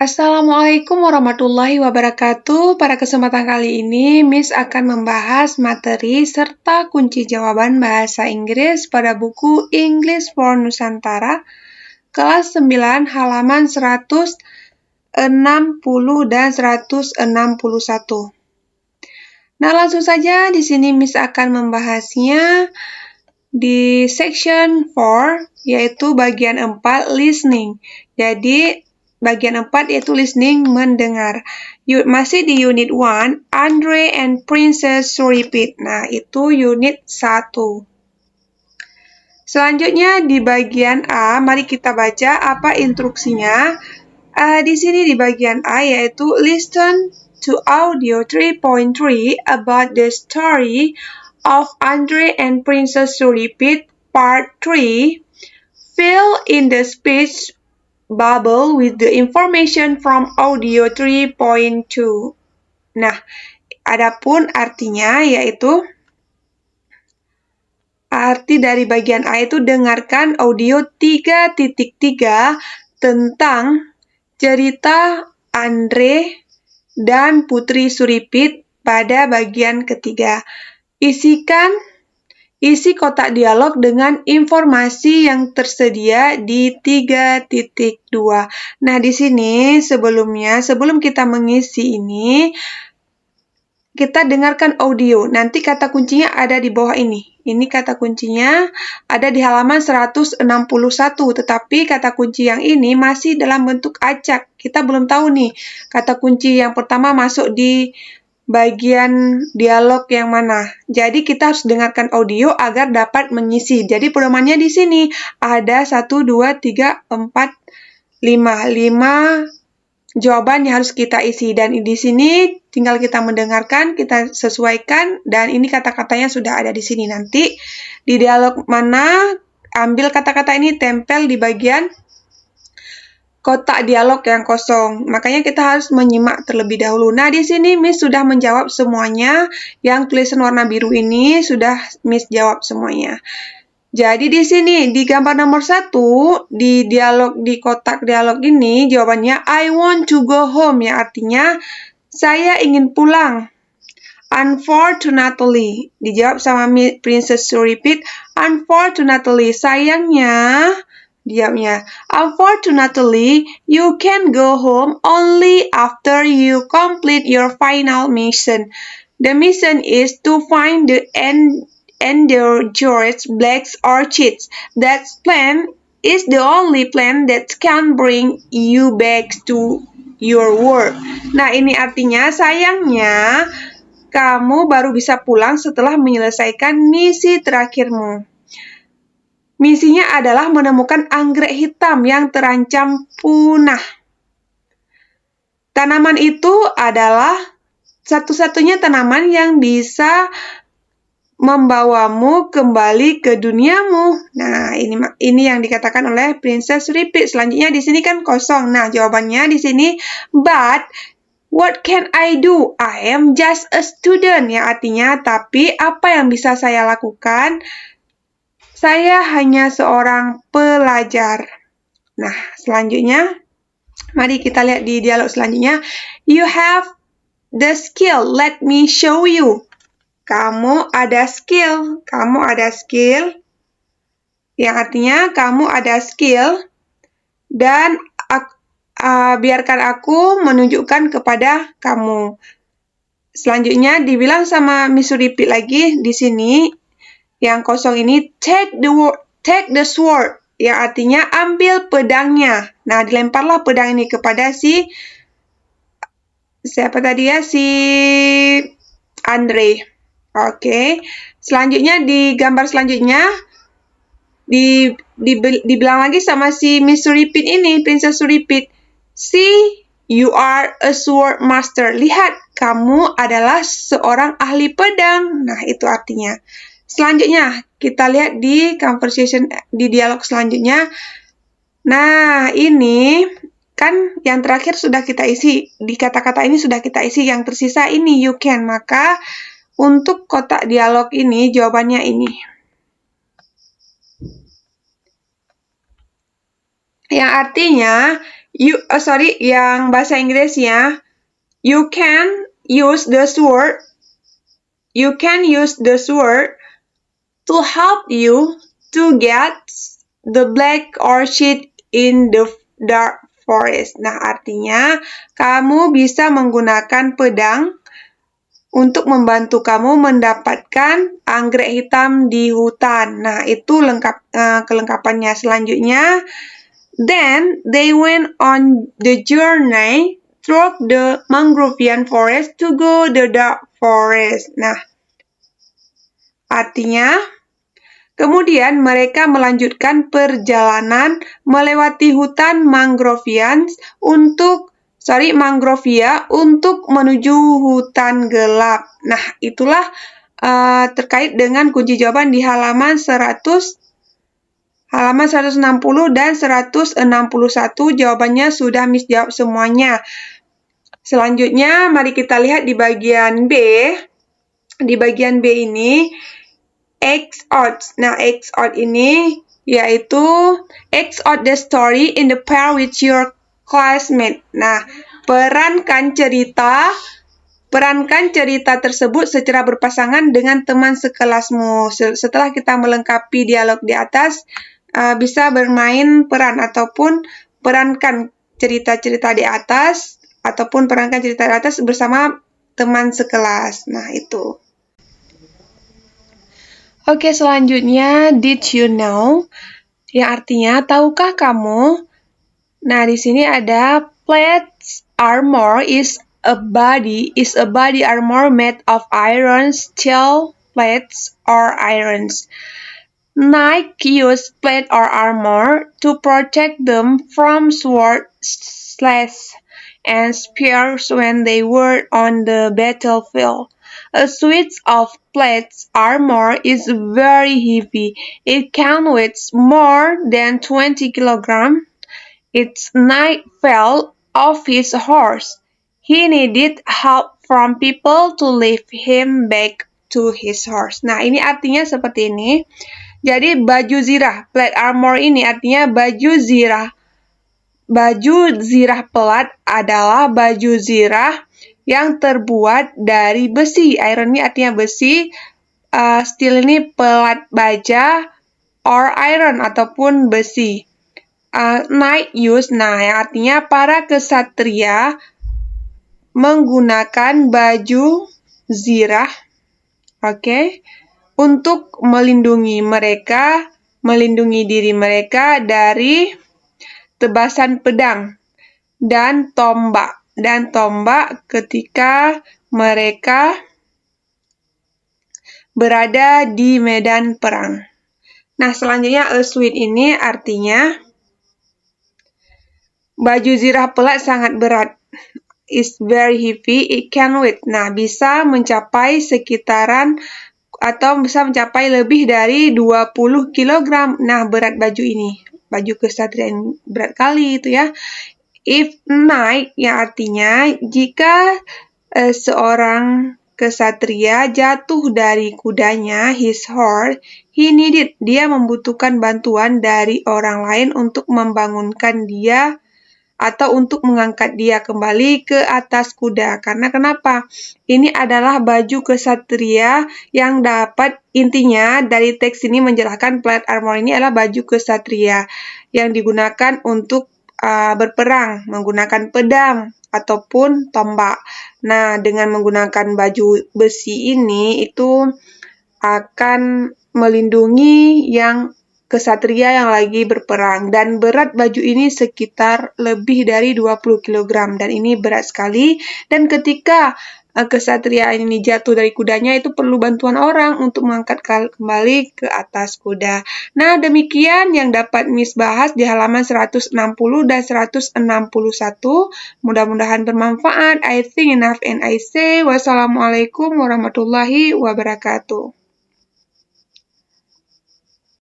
Assalamualaikum warahmatullahi wabarakatuh. Pada kesempatan kali ini, Miss akan membahas materi serta kunci jawaban bahasa Inggris pada buku English for Nusantara, kelas 9, halaman 160 dan 161. Nah, langsung saja di sini Miss akan membahasnya di section 4, yaitu bagian 4, listening. Jadi, bagian 4 yaitu listening, mendengar. Masih di unit 1, Andre and Princess Repeat. Nah, itu unit 1. Selanjutnya di bagian A, mari kita baca apa instruksinya. Di sini di bagian A yaitu listen to audio 3.3 about the story of Andre and Princess Repeat Part 3. Fill in the speech bubble with the information from audio 3.2. Nah, adapun artinya yaitu arti dari bagian A itu dengarkan audio 3.3 tentang cerita Andre dan Putri Suripit pada bagian ketiga. Isi kotak dialog dengan informasi yang tersedia di 3.2. Nah, di sini sebelum kita mengisi ini, kita dengarkan audio. Nanti kata kuncinya ada di bawah ini. Ini kata kuncinya ada di halaman 161, tetapi kata kunci yang ini masih dalam bentuk acak. Kita belum tahu nih, kata kunci yang pertama masuk di bagian dialog yang mana. Jadi kita harus dengarkan audio agar dapat mengisi. Jadi pedomannya di sini ada 1, 2, 3, 4, 5 jawaban yang harus kita isi. Dan di sini tinggal kita mendengarkan, kita sesuaikan, dan ini kata-katanya sudah ada di sini. Nanti di dialog mana, ambil kata-kata ini, tempel di bagian kotak dialog yang kosong. Makanya kita harus menyimak terlebih dahulu. Nah, di sini Miss sudah menjawab semuanya. Yang tulisan warna biru ini sudah Miss jawab semuanya. Jadi di sini, di gambar nomor 1, di kotak dialog ini, jawabannya I want to go home, ya artinya saya ingin pulang. Unfortunately, dijawab sama Princess Suripit, unfortunately, sayangnya, dijawabnya, unfortunately, you can go home only after you complete your final mission. The mission is to find the endangered black orchids. That plan is the only plan that can bring you back to your work. Nah, ini artinya sayangnya kamu baru bisa pulang setelah menyelesaikan misi terakhirmu. Misinya adalah menemukan anggrek hitam yang terancam punah. Tanaman itu adalah satu-satunya tanaman yang bisa membawamu kembali ke duniamu. Nah, ini yang dikatakan oleh Princess Repeat. Selanjutnya di sini kan kosong. Nah, jawabannya di sini, but what can I do? I am just a student. Ya, artinya, tapi apa yang bisa saya lakukan? Saya hanya seorang pelajar. Nah, selanjutnya, mari kita lihat di dialog selanjutnya. You have the skill. Let me show you. Kamu ada skill. Yang artinya kamu ada skill. Dan biarkan aku menunjukkan kepada kamu. Selanjutnya dibilang sama Miss Repeat lagi di sini, yang kosong ini, take the sword. Yang artinya ambil pedangnya. Nah, dilemparlah pedang ini kepada siapa tadi ya? Si Andre. Oke. Selanjutnya di gambar selanjutnya dibilang lagi sama si Miss Repeat ini, Princess Repeat. See, you are a sword master. Lihat, kamu adalah seorang ahli pedang. Nah, itu artinya. Selanjutnya, kita lihat di conversation, di dialog selanjutnya. Nah, ini kan yang terakhir sudah kita isi. Di kata-kata ini sudah kita isi. Yang tersisa ini, you can. Maka, untuk kotak dialog ini, jawabannya ini. yang artinya yang bahasa Inggrisnya you can use the sword to help you to get the black orchid in the dark forest. Nah, artinya kamu bisa menggunakan pedang untuk membantu kamu mendapatkan anggrek hitam di hutan. Nah, itu kelengkapannya. Selanjutnya, then they went on the journey through the mangrovian forest to go the dark forest. Nah, artinya kemudian mereka melanjutkan perjalanan melewati hutan mangrovia untuk menuju hutan gelap. Nah, itulah terkait dengan kunci jawaban di halaman 160 dan 161. Jawabannya sudah Miss jawab semuanya. Selanjutnya, mari kita lihat di bagian B. Di bagian B ini, X-out. Nah, X-out ini yaitu X-out the story in the pair with your classmate. Nah, perankan cerita tersebut secara berpasangan dengan teman sekelasmu. Setelah kita melengkapi dialog di atas, bisa bermain peran ataupun perankan cerita-cerita di atas ataupun perankan cerita di atas bersama teman sekelas. Nah, itu. Oke, selanjutnya did you know? Yang artinya tahukah kamu? Nah, di sini ada plate armor is a body armor made of iron, steel plates or irons. Knights use plate or armor to protect them from swords, slashes, and spears when they were on the battlefield. A suit of plate armor is very heavy. It can weigh more than 20 kilograms. Its knight fell off his horse. He needed help from people to lift him back to his horse. Nah, ini artinya seperti ini. Jadi, baju zirah, plate armor ini artinya baju zirah. Baju zirah pelat adalah baju zirah yang terbuat dari besi. Iron ini artinya besi. Steel ini pelat baja, or iron ataupun besi. Knight use, nah yang artinya para kesatria menggunakan baju zirah, untuk melindungi diri mereka dari tebasan pedang dan tombak ketika mereka berada di medan perang. Nah, selanjutnya a suit ini artinya baju zirah pelat sangat berat. Is very heavy, it can weigh. Nah, bisa mencapai lebih dari 20 kg. Nah, berat baju ini. Baju kesatriaan berat kali itu ya. If knight, yang artinya jika seorang kesatria jatuh dari kudanya, his horse, dia membutuhkan bantuan dari orang lain untuk membangunkan dia atau untuk mengangkat dia kembali ke atas kuda. Karena kenapa? Ini adalah baju kesatria yang intinya dari teks ini menjelaskan plate armor ini adalah baju kesatria yang digunakan untuk berperang, menggunakan pedang ataupun tombak. Nah, dengan menggunakan baju besi ini itu akan melindungi kesatria yang lagi berperang, dan berat baju ini sekitar lebih dari 20 kg dan ini berat sekali. Dan ketika kesatria ini jatuh dari kudanya, itu perlu bantuan orang untuk mengangkat kembali ke atas kuda. Nah, demikian yang dapat Miss bahas di halaman 160 dan 161. Mudah-mudahan bermanfaat. I think enough and I say wassalamualaikum warahmatullahi wabarakatuh.